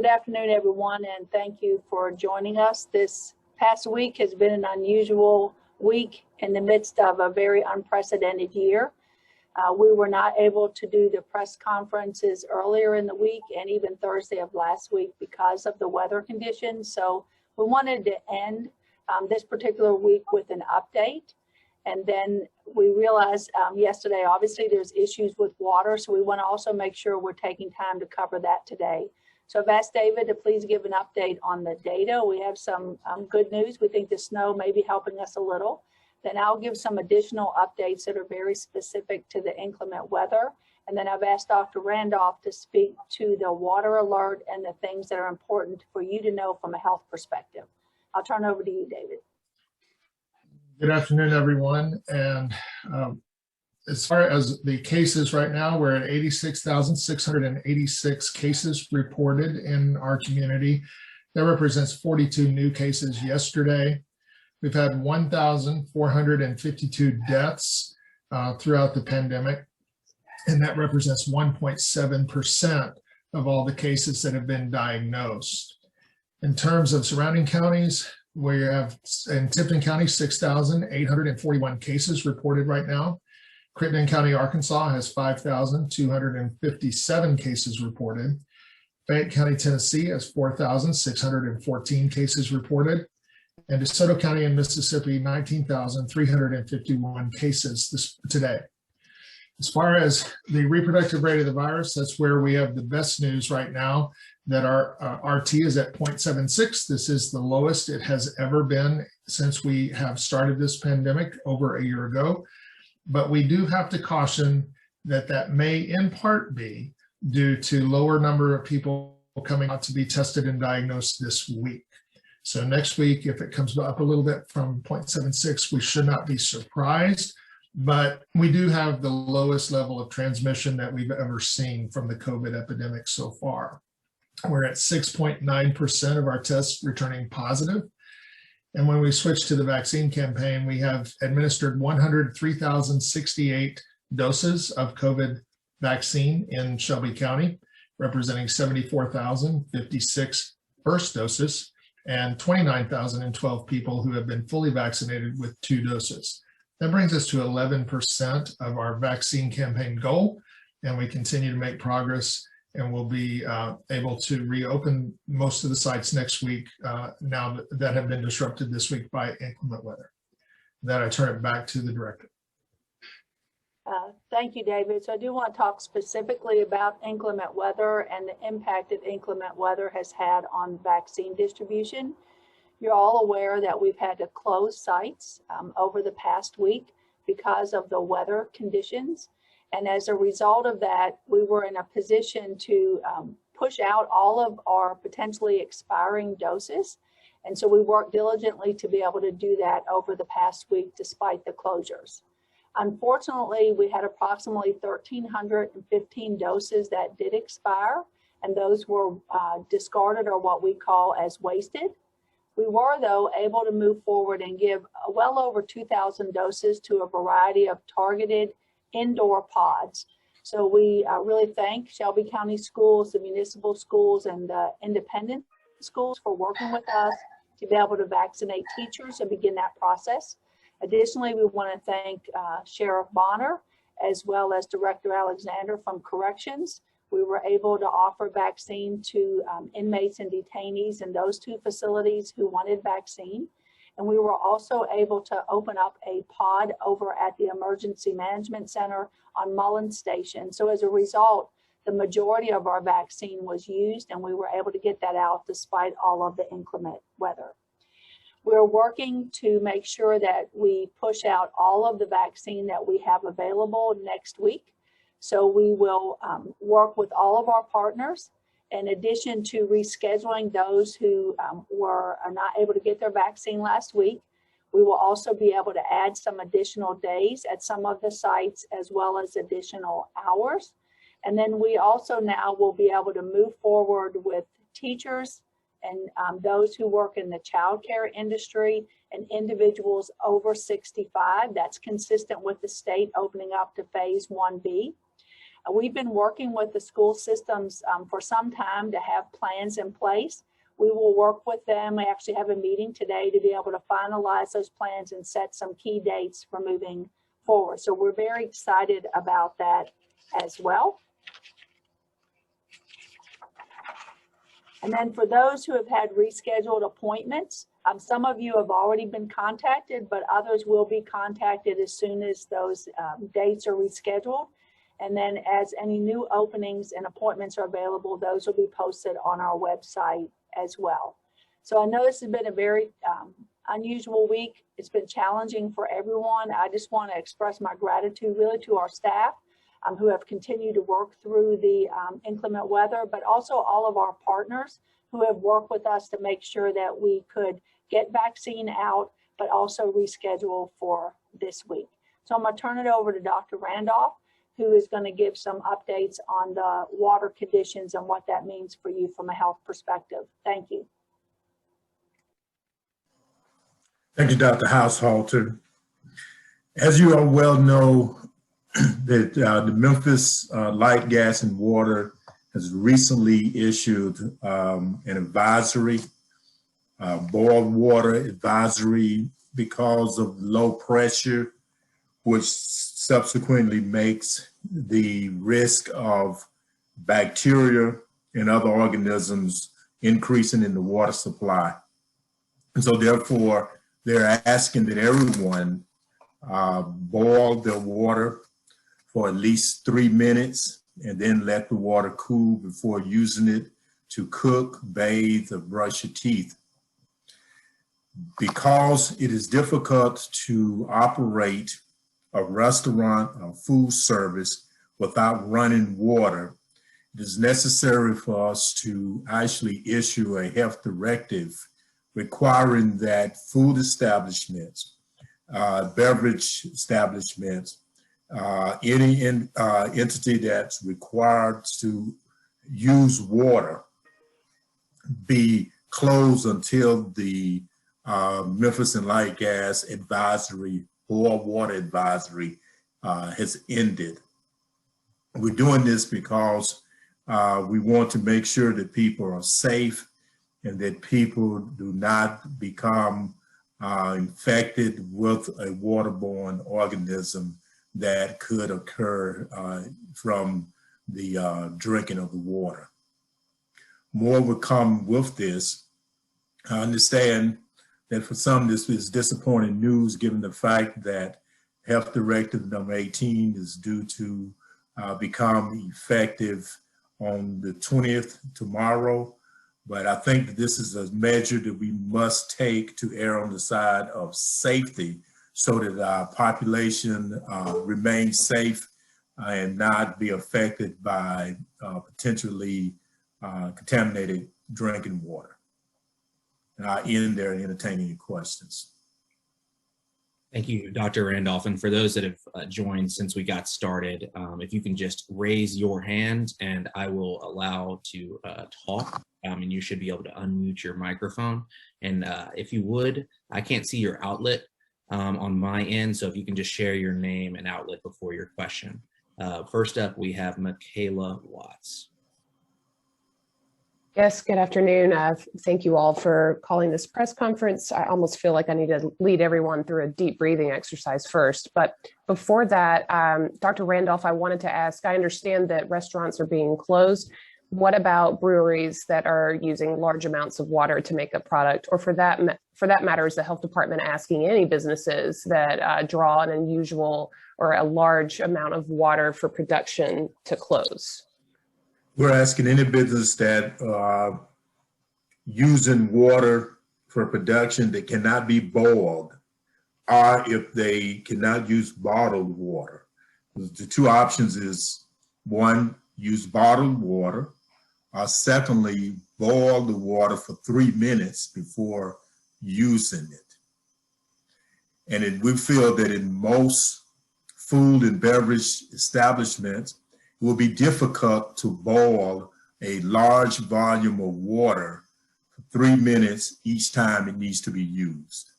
Good afternoon, everyone, and thank you for joining us. This past week has been an unusual week in the midst of a very unprecedented year. We were not able to do the press conferences earlier in the week and even Thursday of last week because of the weather conditions. So we wanted to end this particular week with an update. And then we realized yesterday, obviously, there's issues with water. So we want to also make sure we're taking time to cover that today. So I've asked David to please give an update on the data. We have some good news. We think the snow may be helping us a little. Then I'll give some additional updates that are very specific to the inclement weather. And then I've asked Dr. Randolph to speak to the water alert and the things that are important for you to know from a health perspective. I'll turn over to you, David. Good afternoon, everyone. And as far as the cases right now, we're at 86,686 cases reported in our community. That represents 42 new cases yesterday. We've had 1,452 deaths throughout the pandemic, and that represents 1.7% of all the cases that have been diagnosed. In terms of surrounding counties, we have in Tipton County 6,841 cases reported right now. Crittenden County, Arkansas has 5,257 cases reported. Fayette County, Tennessee has 4,614 cases reported. And DeSoto County in Mississippi, 19,351 cases today. As far as the reproductive rate of the virus, that's where we have the best news right now, that our RT is at 0.76. This is the lowest it has ever been since we have started this pandemic over a year ago. But we do have to caution that that may in part be due to lower number of people coming out to be tested and diagnosed this week. So next week, if it comes up a little bit from 0.76, we should not be surprised. But we do have the lowest level of transmission that we've ever seen from the COVID epidemic so far. We're at 6.9% of our tests returning positive. And when we switch to the vaccine campaign, we have administered 103,068 doses of COVID vaccine in Shelby County, representing 74,056 first doses and 29,012 people who have been fully vaccinated with 2 doses. That brings us to 11% of our vaccine campaign goal, and we continue to make progress, and we'll be able to reopen most of the sites next week now that have been disrupted this week by inclement weather. Then I turn it back to the director. Thank you, David. So I do want to talk specifically about inclement weather and the impact that inclement weather has had on vaccine distribution. You're all aware that we've had to close sites over the past week because of the weather conditions. And as a result of that, we were in a position to push out all of our potentially expiring doses. And so we worked diligently to be able to do that over the past week despite the closures. Unfortunately, we had approximately 1,315 doses that did expire, and those were discarded, or what we call as wasted. We were, though, able to move forward and give well over 2,000 doses to a variety of targeted indoor pods. So we really thank Shelby County Schools, the municipal schools, and the independent schools for working with us to be able to vaccinate teachers and begin that process. Additionally, we want to thank Sheriff Bonner as well as Director Alexander from Corrections. We were able to offer vaccine to inmates and detainees in those 2 facilities who wanted vaccine. And we were also able to open up a pod over at the Emergency Management Center on Mullins Station. So as a result, the majority of our vaccine was used, and we were able to get that out despite all of the inclement weather. We're working to make sure that we push out all of the vaccine that we have available next week. So we will work with all of our partners. In addition to rescheduling those who were not able to get their vaccine last week, we will also be able to add some additional days at some of the sites as well as additional hours. And then we also now will be able to move forward with teachers and those who work in the childcare industry and individuals over 65. That's consistent with the state opening up to phase 1B. We've been working with the school systems for some time to have plans in place. We will work with them. We actually have a meeting today to be able to finalize those plans and set some key dates for moving forward. So we're very excited about that as well. And then for those who have had rescheduled appointments, some of you have already been contacted, but others will be contacted as soon as those dates are rescheduled. And then as any new openings and appointments are available, those will be posted on our website as well. So I know this has been a very unusual week. It's been challenging for everyone. I just want to express my gratitude really to our staff who have continued to work through the inclement weather, but also all of our partners who have worked with us to make sure that we could get vaccine out, but also reschedule for this week. So I'm going to turn it over to Dr. Randolph, who is going to give some updates on the water conditions and what that means for you from a health perspective. Thank you. Thank you, Dr. Haushalter. As you all well know, that the Memphis Light, Gas, and Water has recently issued an advisory, boiled water advisory, because of low pressure, which subsequently makes the risk of bacteria and other organisms increasing in the water supply. And so therefore, they're asking that everyone boil their water for at least 3 minutes and then let the water cool before using it to cook, bathe, or brush your teeth. Because it is difficult to operate a restaurant or food service without running water, it is necessary for us to actually issue a health directive requiring that food establishments, beverage establishments, any entity that's required to use water be closed until the Memphis and Light Gas advisory or water advisory has ended. We're doing this because we want to make sure that people are safe and that people do not become infected with a waterborne organism that could occur from the drinking of the water. More will come with this. I understand that for some this is disappointing news given the fact that Health Directive number 18 is due to become effective on the 20th, tomorrow. But I think that this is a measure that we must take to err on the side of safety so that our population remains safe and not be affected by potentially contaminated drinking water. And I'll end there and entertain any questions. Thank you, Dr. Randolph. And for those that have joined since we got started, if you can just raise your hand and I will allow to talk, and you should be able to unmute your microphone. And if you would, I can't see your outlet on my end, so if you can just share your name and outlet before your question. First up, we have Michaela Watts. Yes, good afternoon. Thank you all for calling this press conference. I almost feel like I need to lead everyone through a deep breathing exercise first. But before that, Dr. Randolph, I wanted to ask, I understand that restaurants are being closed. What about breweries that are using large amounts of water to make a product? Or for that matter, is the health department asking any businesses that draw an unusual or a large amount of water for production to close? We're asking any business that are using water for production that cannot be boiled, or if they cannot use bottled water. The two options is, one, use bottled water, or secondly, boil the water for 3 minutes before using it. And we feel that in most food and beverage establishments, it will be difficult to boil a large volume of water for 3 minutes each time it needs to be used.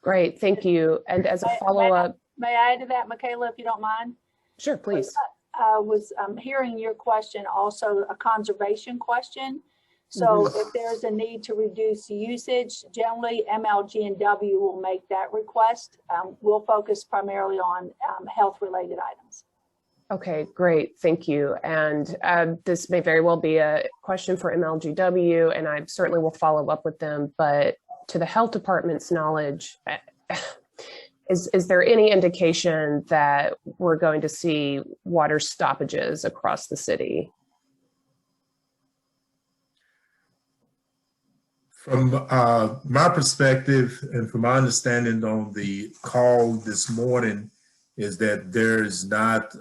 Great, thank you. And as a follow-up, may I add to that, Michaela, if you don't mind? Sure, please. I was hearing your question also a conservation question. So if there's a need to reduce usage, generally MLG&W will make that request. We'll focus primarily on health-related items. Okay, great. Thank you. And this may very well be a question for MLGW, and I certainly will follow up with them. But to the health department's knowledge, is there any indication that we're going to see water stoppages across the city? From my perspective and from my understanding on the call this morning is that there's not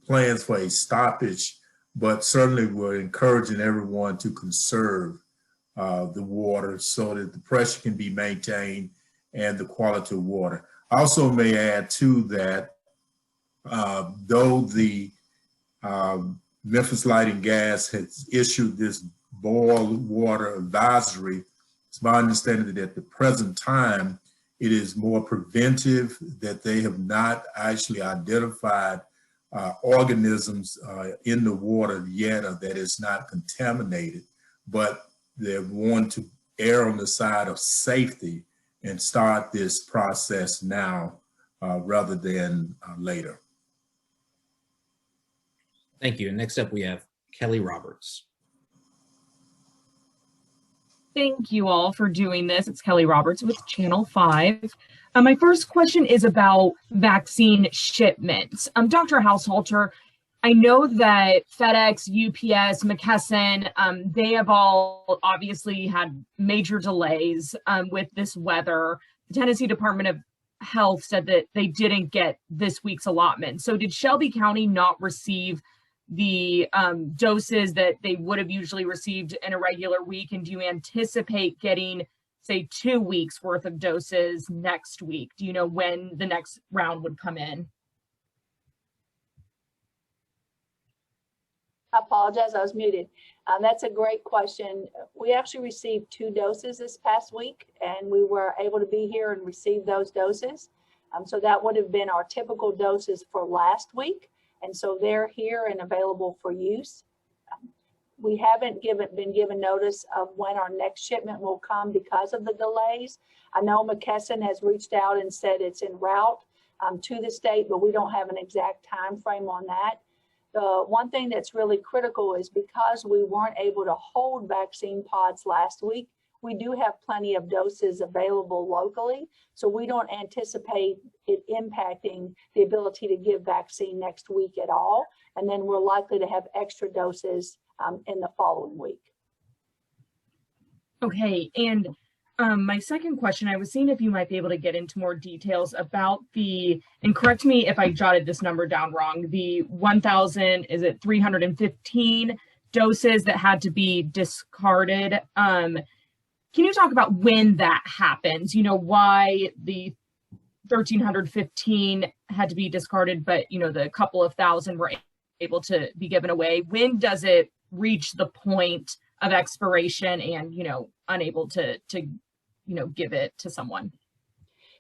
plans for a stoppage, but certainly we're encouraging everyone to conserve the water so that the pressure can be maintained and the quality of water. I also may add to that, though the Memphis Light and Gas has issued this boil water advisory, it's my understanding that at the present time, it is more preventive, that they have not actually identified organisms in the water yet, or that it's not contaminated, but they want to err on the side of safety and start this process now rather than later. Thank you. And next up, we have Kelly Roberts. Thank you all for doing this. It's Kelly Roberts with Channel 5. My first question is about vaccine shipments. Dr. Haushalter, I know that FedEx, UPS, McKesson, they have all obviously had major delays with this weather. The Tennessee Department of Health said that they didn't get this week's allotment. So did Shelby County not receive the doses that they would have usually received in a regular week? And do you anticipate getting, say, 2 weeks worth of doses next week? Do you know when the next round would come in? I apologize, I was muted. That's a great question. We actually received 2 doses this past week, and we were able to be here and receive those doses. So that would have been our typical doses for last week. And so they're here and available for use. We haven't been given notice of when our next shipment will come because of the delays. I know McKesson has reached out and said it's en route to the state, but we don't have an exact time frame on that. The one thing that's really critical is because we weren't able to hold vaccine pods last week, we do have plenty of doses available locally. So we don't anticipate it impacting the ability to give vaccine next week at all. And then we're likely to have extra doses in the following week. Okay, and my second question, I was seeing if you might be able to get into more details about the, and correct me if I jotted this number down wrong, the 1,315 doses that had to be discarded. Can you talk about when that happens? You know, why the 1,315 had to be discarded, but, you know, the couple of thousand were able to be given away. When does it reach the point of expiration and, you know, unable to give it to someone?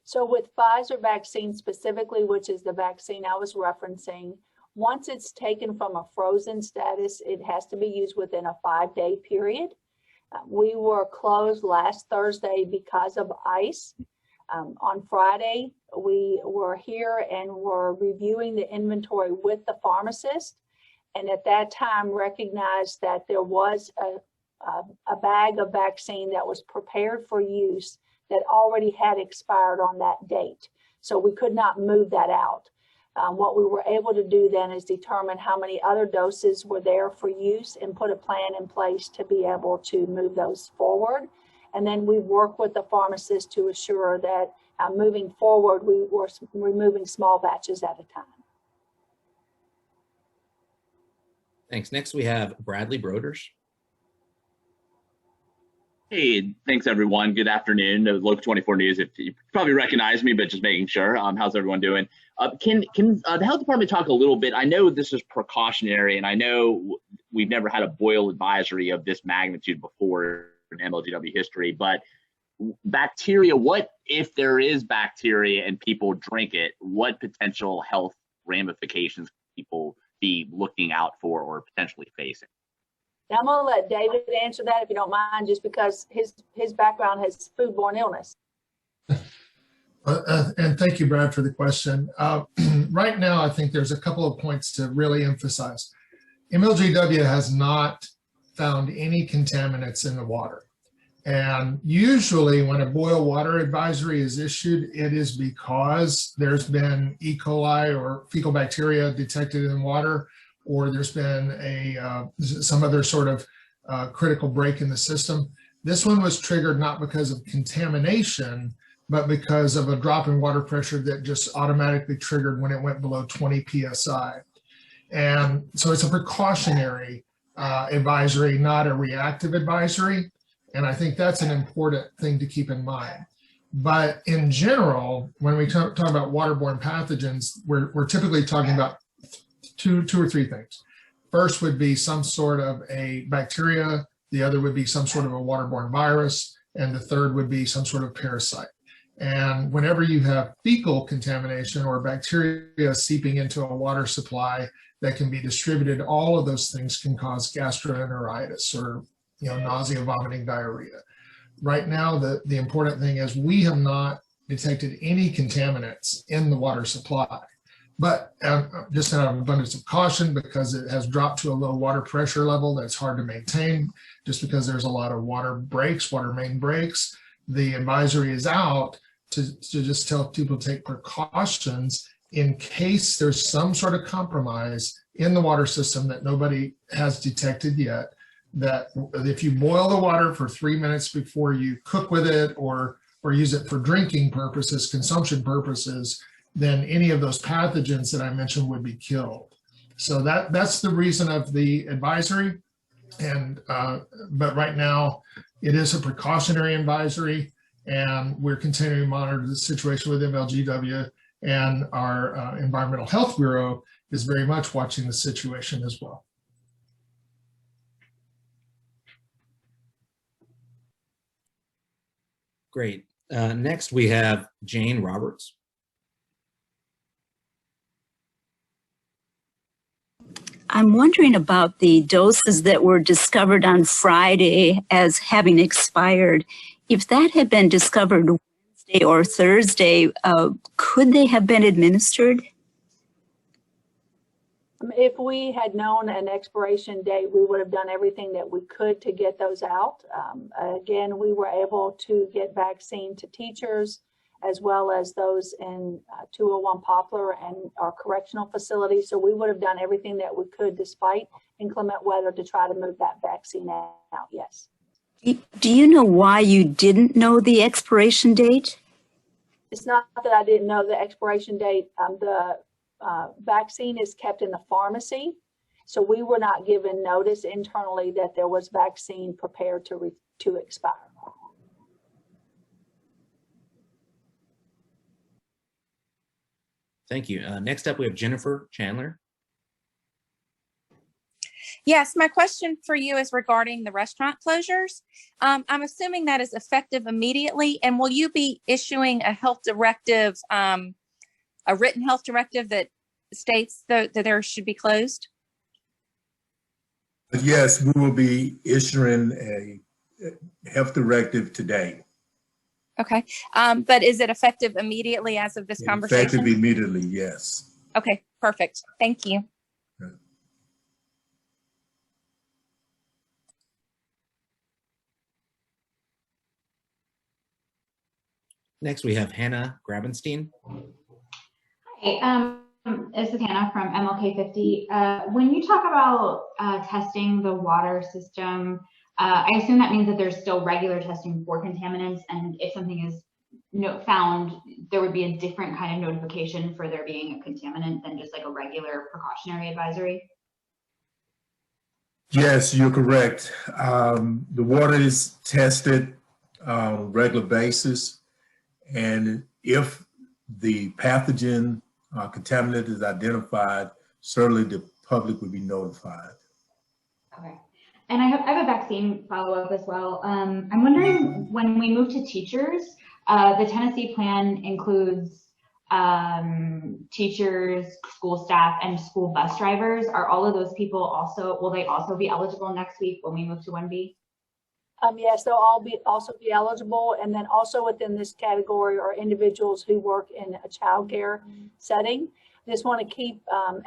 So with Pfizer vaccine specifically, which is the vaccine I was referencing, once it's taken from a frozen status, it has to be used within a 5-day period. We were closed last Thursday because of ice. On Friday, we were here and were reviewing the inventory with the pharmacist, and at that time recognized that there was a bag of vaccine that was prepared for use that already had expired on that date. So we could not move that out. What we were able to do then is determine how many other doses were there for use and put a plan in place to be able to move those forward. And then we work with the pharmacist to assure that moving forward, we were removing small batches at a time. Thanks. Next, we have Bradley Broders. Hey, thanks everyone. Good afternoon. Local 24 News. If you probably recognize me, but just making sure. How's everyone doing? Can the health department talk a little bit? I know this is precautionary, and I know we've never had a boil advisory of this magnitude before in MLGW history. But bacteria, what if there is bacteria and people drink it? What potential health ramifications people be looking out for or potentially facing? Now, I'm going to let David answer that if you don't mind, just because his background has foodborne illness. And thank you, Brad, for the question. Right now, I think there's a couple of points to really emphasize. MLGW has not found any contaminants in the water. And usually when a boil water advisory is issued, it is because there's been E. coli or fecal bacteria detected in water, or there's been some other sort of critical break in the system. This one was triggered not because of contamination, but because of a drop in water pressure that just automatically triggered when it went below 20 PSI. And so it's a precautionary advisory, not a reactive advisory. And I think that's an important thing to keep in mind. But in general, when we talk about waterborne pathogens, we're typically talking about two or three things. First would be some sort of a bacteria. The other would be some sort of a waterborne virus. And the third would be some sort of parasite. And whenever you have fecal contamination or bacteria seeping into a water supply that can be distributed, all of those things can cause gastroenteritis or nausea, vomiting, diarrhea. Right now, the important thing is we have not detected any contaminants in the water supply. But just out of abundance of caution, because it has dropped to a low water pressure level that's hard to maintain, just because there's a lot of water main breaks, the advisory is out to just tell people to take precautions in case there's some sort of compromise in the water system that nobody has detected yet, that if you boil the water for 3 minutes before you cook with it or use it for drinking purposes, consumption purposes, then any of those pathogens that I mentioned would be killed. So that's the reason of the advisory. And but right now it is a precautionary advisory, and we're continuing to monitor the situation with MLGW, and our Environmental Health Bureau is very much watching the situation as well. Great. Next, we have Jane Roberts. I'm wondering about the doses that were discovered on Friday as having expired. If that had been discovered Wednesday or Thursday, could they have been administered? If we had known an expiration date, we would have done everything that we could to get those out. Again, we were able to get vaccine to teachers, as well as those in 201 Poplar and our correctional facility. So we would have done everything that we could, despite inclement weather, to try to move that vaccine out, yes. Do you know why you didn't know the expiration date? It's not that I didn't know the expiration date. The vaccine is kept in the pharmacy. So we were not given notice internally that there was vaccine prepared to expire. Thank you. Next up, we have Jennifer Chandler. Yes, my question for you is regarding the restaurant closures. I'm assuming that is effective immediately, and will you be issuing a health directive, a written health directive that states that there should be closed? Yes, we will be issuing a health directive today. Okay, but is it effective immediately as of this conversation? Effective immediately, yes. Okay, perfect. Thank you. Next, we have Hannah Grabenstein. Hi, this is Hannah from MLK 50. When you talk about testing the water system, I assume that means that there's still regular testing for contaminants, and if something is found, there would be a different kind of notification for there being a contaminant than just like a regular precautionary advisory? Yes, you're correct. The water is tested on a regular basis, and if the pathogen contaminant is identified, certainly the public would be notified. Okay. And I have a vaccine follow-up as well. I'm wondering, when we move to teachers, the Tennessee plan includes teachers, school staff, and school bus drivers. Are all of those people also, will they also be eligible next week when we move to 1B? Yes, they'll all also be eligible. And then also within this category are individuals who work in a childcare setting. Just want to keep,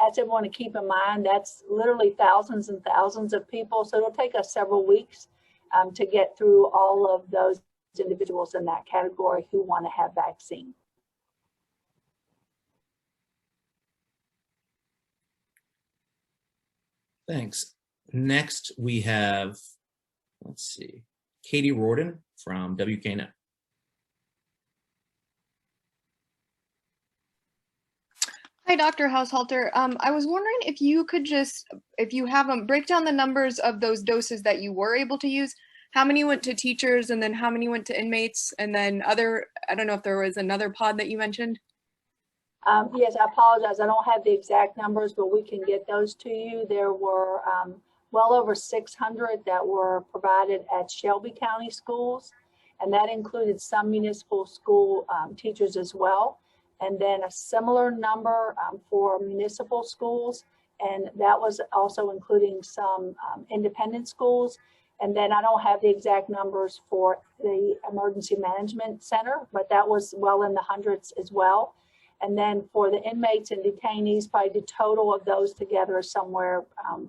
as everyone to keep in mind, that's literally thousands and thousands of people. So it'll take us several weeks to get through all of those individuals in that category who want to have vaccine. Thanks. Next, we have, let's see, Katie Rorden from WKNet. Hi, Dr. Haushalter. I was wondering if you could just, if you have them, break down the numbers of those doses that you were able to use. How many went to teachers and then how many went to inmates? And then other, I don't know if there was another pod that you mentioned. Yes, I apologize. I don't have the exact numbers, but we can get those to you. There were well over 600 that were provided at Shelby County schools, and that included some municipal school teachers as well. And then a similar number for municipal schools, and that was also including some independent schools. And then I don't have the exact numbers for the emergency management center, but that was well in the hundreds as well. And then for the inmates and detainees, probably the total of those together is somewhere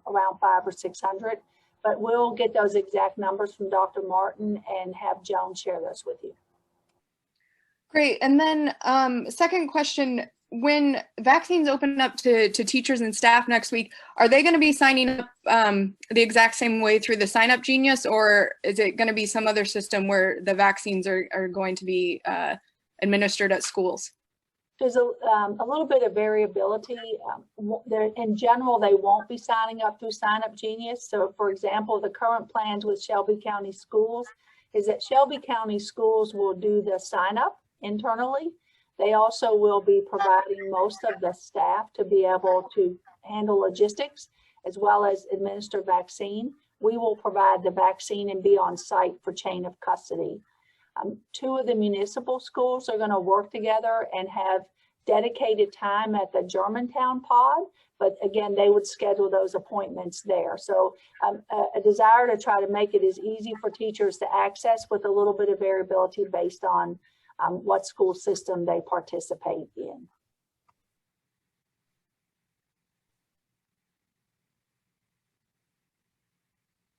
around 500 or 600. But we'll get those exact numbers from Dr. Martin and have Joan share those with you. Great. And then second question, when vaccines open up to teachers and staff next week, are they going to be signing up the exact same way through the Sign Up Genius, or is it going to be some other system where the vaccines are going to be administered at schools? There's a little bit of variability. In general, they won't be signing up through Sign Up Genius. So for example, the current plans with Shelby County Schools is that Shelby County Schools will do the sign up internally. They also will be providing most of the staff to be able to handle logistics as well as administer vaccine. We will provide the vaccine and be on site for chain of custody. Two of the municipal schools are going to work together and have dedicated time at the Germantown pod, but again, they would schedule those appointments there. So a desire to try to make it as easy for teachers to access with a little bit of variability based on what school system they participate in.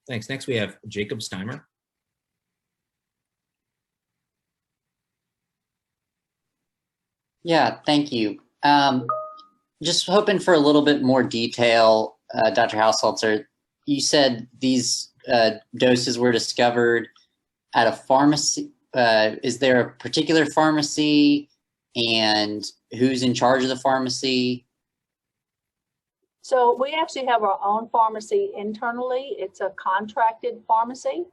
Thanks. Next, we have Jacob Steimer. Yeah, thank you. Just hoping for a little bit more detail, Dr. Haushalter. You said these doses were discovered at a pharmacy. Is there a particular pharmacy, and who's in charge of the pharmacy? So we actually have our own pharmacy internally. It's a contracted pharmacy.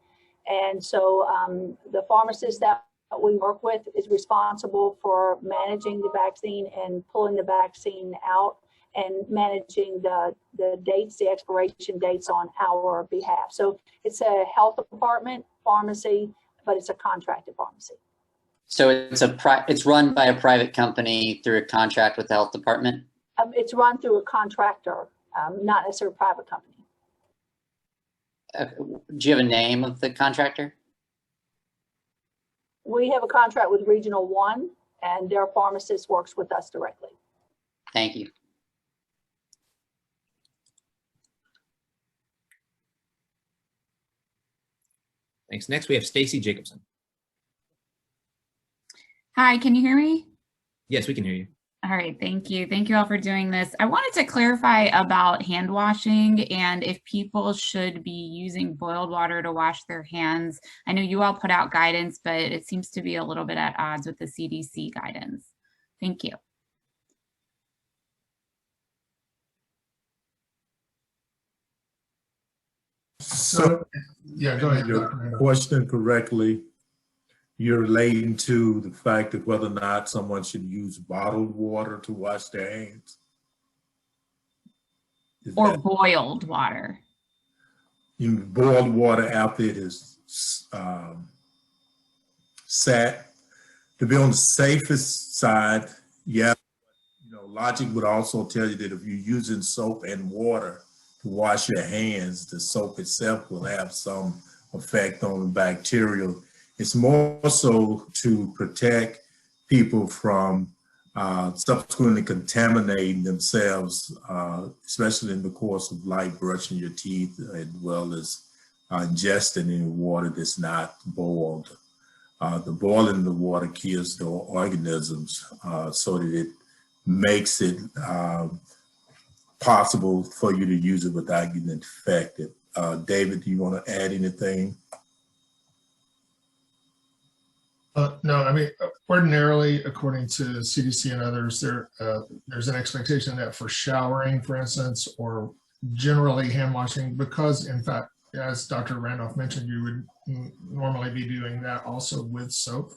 And so the pharmacist that we work with is responsible for managing the vaccine and pulling the vaccine out and managing the dates, the expiration dates on our behalf. So it's a health department pharmacy, but it's a contracted pharmacy. So it's run by a private company through a contract with the health department? It's run through a contractor, not necessarily a private company. Do you have a name of the contractor? We have a contract with Regional 1, and their pharmacist works with us directly. Thank you. Thanks. Next, we have Stacy Jacobson. Hi, can you hear me? Yes, we can hear you. All right, thank you. Thank you all for doing this. I wanted to clarify about hand washing and if people should be using boiled water to wash their hands. I know you all put out guidance, but it seems to be a little bit at odds with the CDC guidance. Thank you. So, yeah, go ahead. Your question correctly, you're relating to the fact that whether or not someone should use bottled water to wash their hands? Or boiled water. You mean boiled water after it is sat. To be on the safest side, Yeah, logic would also tell you that if you're using soap and water to wash your hands, the soap itself will have some effect on the bacterial. It's more so to protect people from subsequently contaminating themselves, especially in the course of like brushing your teeth, as well as ingesting any water that's not boiled. The boiling of the water kills the organisms so that it makes it possible for you to use it without getting infected. David, do you want to add anything? No, I mean, ordinarily, according to CDC and others, there's an expectation that for showering, for instance, or generally hand washing, because in fact, as Dr. Randolph mentioned, you would normally be doing that also with soap,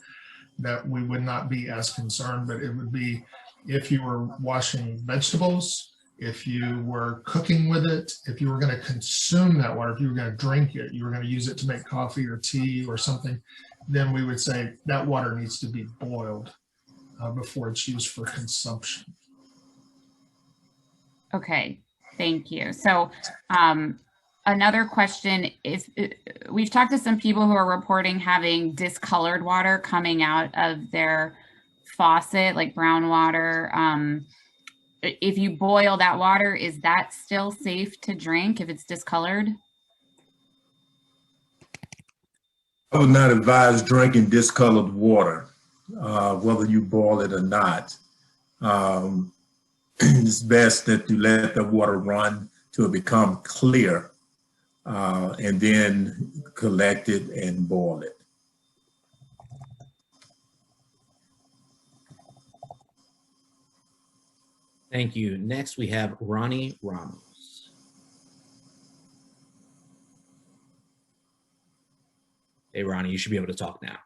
that we would not be as concerned, but it would be if you were washing vegetables, if you were cooking with it, if you were going to consume that water, if you were going to drink it, you were going to use it to make coffee or tea or something, then we would say that water needs to be boiled before it's used for consumption. Okay, thank you. So another question is, we've talked to some people who are reporting having discolored water coming out of their faucet, like brown water. If you boil that water, is that still safe to drink if it's discolored? I would not advise drinking discolored water, whether you boil it or not. It's best that you let the water run till it become clear, and then collect it and boil it. Thank you. Next, we have Ronnie Ramos. Hey, Ronnie, you should be able to talk now.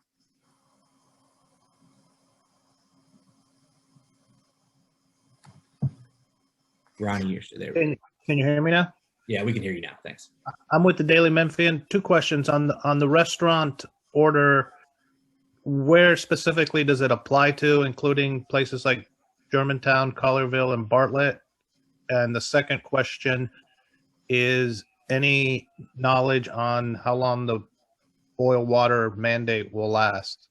Ronnie, you're still there. Can you hear me now? Yeah, we can hear you now. Thanks. I'm with the Daily Memphian. 2 questions on the restaurant order. Where specifically does it apply to, including places like Germantown, Collierville, and Bartlett? And the second question is, any knowledge on how long the boil water mandate will last?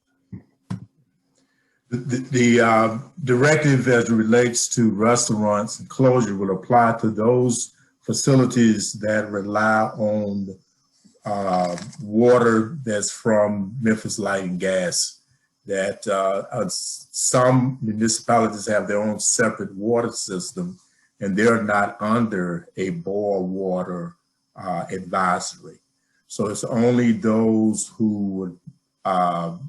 The directive as it relates to restaurants and closure will apply to those facilities that rely on water that's from Memphis Light and Gas. That some municipalities have their own separate water system, and they're not under a boil water advisory. So it's only those who are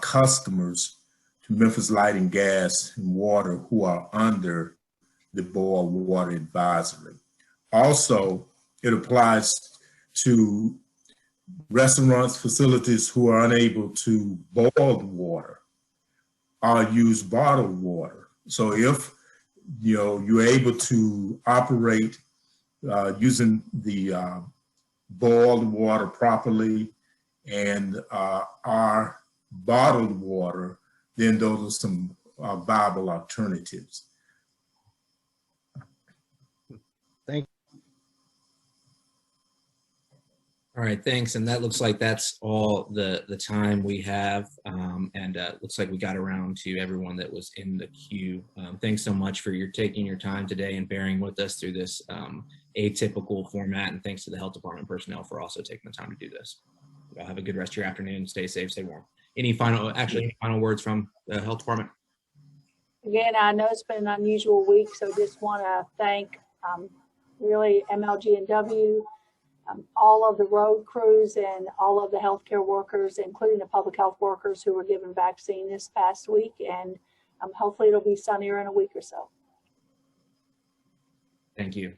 customers to Memphis Light and Gas and Water who are under the boil water advisory. Also, it applies to restaurants, facilities who are unable to boil the water or use bottled water. So if you're able to operate using the boiled water properly and our bottled water, then those are some viable alternatives. Thank you. All right, thanks. And that looks like that's all the time we have. Looks like we got around to everyone that was in the queue. Thanks so much for taking your time today and bearing with us through this atypical format. And thanks to the health department personnel for also taking the time to do this. Y'all have a good rest of your afternoon. Stay safe, stay warm. Any final words from the health department? Again, I know it's been an unusual week, so just want to thank really MLG&W, all of the road crews and all of the healthcare workers, including the public health workers who were given vaccine this past week. And hopefully it'll be sunnier in a week or so. Thank you.